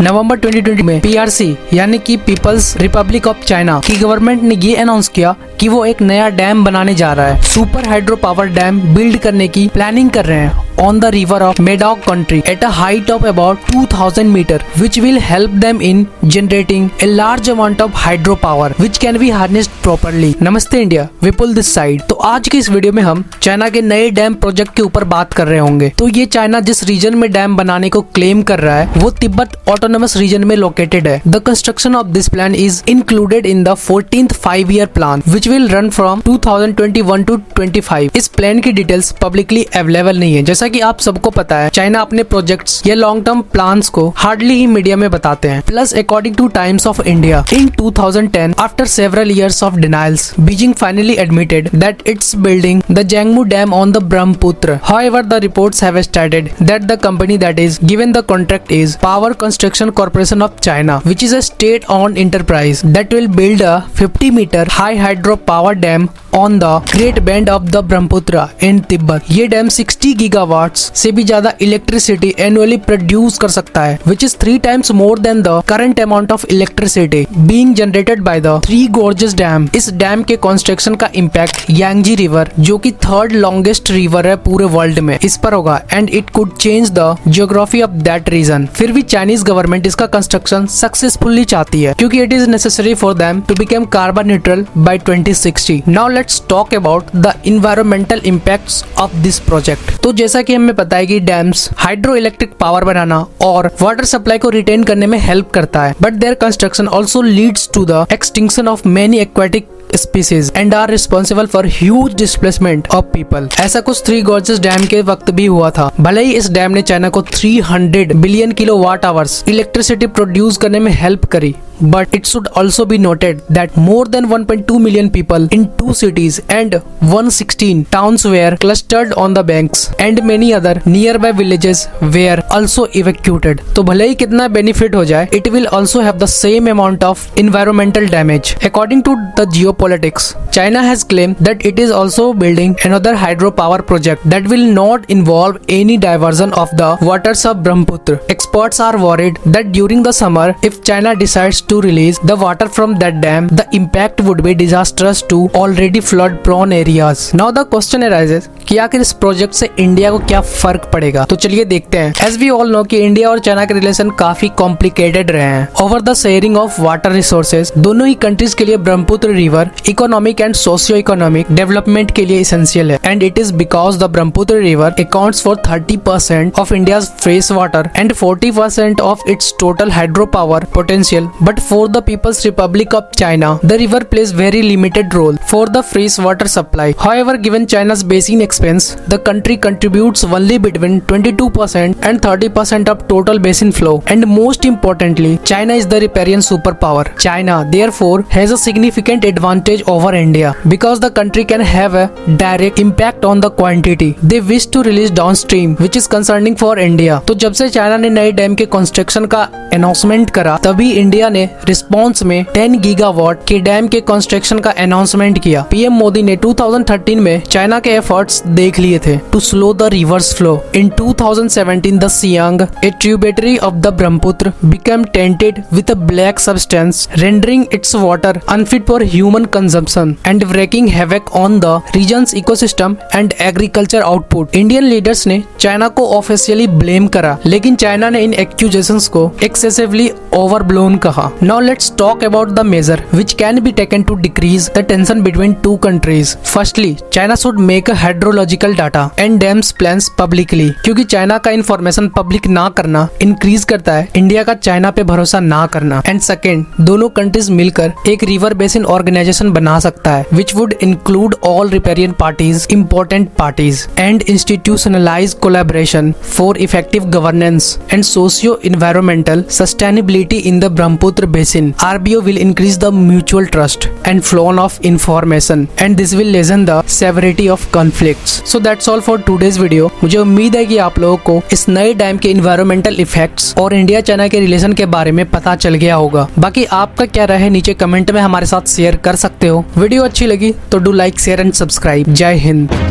नवंबर 2020 में पीआरसी यानी कि पीपल्स रिपब्लिक ऑफ चाइना की गवर्नमेंट ने ये अनाउंस किया कि वो एक नया डैम बनाने जा रहा है। Super hydro power dam build करने की प्लानिंग कर रहे हैं on the river of Medoc country at a height of about 2000 meter, which will help them in generating a large amount of hydropower which can be harnessed properly। नमस्ते India, Vipul this side. तो आज की इस video में हम China के नए dam project के ऊपर बात कर रहे होंगे। तो ये चाइना जिस रीजन में डैम बनाने को क्लेम कर रहा है वो तिब्बत ऑटोनोमस रीजन में लोकेटेड है। The construction of this plan is included in the 14th 5-year plan which will run from 2021 to 25। इस प्लान की डिटेल्स पब्लिकली अवेलेबल नहीं है। जैसा कि आप सबको पता है चाइना अपने प्रोजेक्ट्स या लॉन्ग टर्म प्लान्स को हार्डली ही मीडिया में बताते हैं। Plus according to Times of India in 2010 after several years of denials Beijing finally admitted that it's building the Zangmu dam on the Brahmaputra. However the reports have stated that the company that is given the contract is Power Construction Corporation of China which is a state owned enterprise that will build a 50 metre high hydro power dam on the great bend of the Brahmaputra in Tibet. ये dam 60 gigawatts से भी ज्यादा electricity annually produce कर सकता है which is 3 times more than the current amount of electricity being generated by the three gorges dam. इस dam के construction का इम्पैक्ट यांगजी रिवर जो कि 3rd लॉन्गेस्ट रिवर है पूरे वर्ल्ड में इस पर होगा and it could change the geography of that region. फिर भी चाइनीज गवर्नमेंट इसका कंस्ट्रक्शन सक्सेसफुली चाहती है क्योंकि it is necessary for them to become carbon neutral by 2060। Now let's talk about the environmental impacts of this project. तो जैसा कि हमें पता है कि डैम्स हाइड्रो इलेक्ट्रिक पावर बनाना और वाटर सप्लाई को रिटेन करने में हेल्प करता है but their construction also leads to the extinction of many aquatic species and are responsible for huge displacement of people। ऐसा कुछ थ्री गॉर्जेस डैम के वक्त भी हुआ था। भले ही इस डैम ने चाइना को 300 billion kilowatt hours electricity produce करने में हेल्प करी but it should also be noted that more than 1.2 million people in 2 cities and 116 towns were clustered on the banks and many other nearby villages were also evacuated। तो भले ही कितना benefit हो जाए it will also have the same amount of environmental damage। According to the geopolitics, China has claimed that it is also building another hydropower project that will not involve any diversion of the waters of Brahmaputra। Experts are worried that during the summer if China decides to release the water from that dam, the impact would be disastrous to already flood prone areas। Now the question arises कि आखिर इस project से India को क्या फर्क पड़ेगा। तो चलिए देखते हैं। As we all know कि इंडिया और चाइना के रिलेशन काफी कॉम्प्लिकेटेड रहे हैं over the sharing of water resources. दोनों ही कंट्रीज के लिए Brahmaputra river economic and socio economic development के लिए एसेंशियल है and it is because the Brahmaputra river accounts for 30% of India's fresh water and 40% of its total hydro power potential. But for the People's Republic of China, the river plays very limited role for the fresh water supply। However, given China's basin expense, the country contributes only between 22% and 30% of total basin flow। And most importantly, China is the riparian superpower। China, therefore, has a significant advantage over India because the country can have a direct impact on the quantity they wish to release downstream, which is concerning for India। तो जब से China ने नए dam के construction का announcement करा तभी India ने रिस्पॉन्स में 10 गीगावाट के डैम के कंस्ट्रक्शन का अनाउंसमेंट किया। पीएम मोदी ने 2013 में चाइना के एफर्ट्स देख लिए थे to slow the reverse flow. In 2017 the Siang a tributary of the Brahmaputra become tainted with a black substance rendering its water unfit for human consumption and wreaking havoc on the region's ecosystem and agriculture output। Indian leaders ने China को officially blame करा लेकिन China ने इन accusations को excessively ओवरब्लोन कहा। Now let's talk about the measure which can be taken to decrease the tension between two countries। Firstly, China should make a hydrological data and dams plans publicly। क्योंकि China का information public ना करना increase करता है India का China पे भरोसा ना करना। एंड सेकेंड, दोनों कंट्रीज मिलकर एक रिवर बेसिन ऑर्गेनाइजेशन बना सकता है which would include all riparian parties, important parties and institutionalise collaboration for effective governance and socio environmental sustainability in the Brahmaputra basin। RBO will increase the mutual trust and flow of information and this will lessen the severity of conflicts। So that's all for today's video। मुझे उम्मीद है कि आप लोगों को इस नए dam के environmental effects और इंडिया चाइना के रिलेशन के बारे में पता चल गया होगा। बाकी आपका क्या राय है नीचे कमेंट में हमारे साथ शेयर कर सकते हो। वीडियो अच्छी लगी तो do like, share and subscribe. जय हिंद।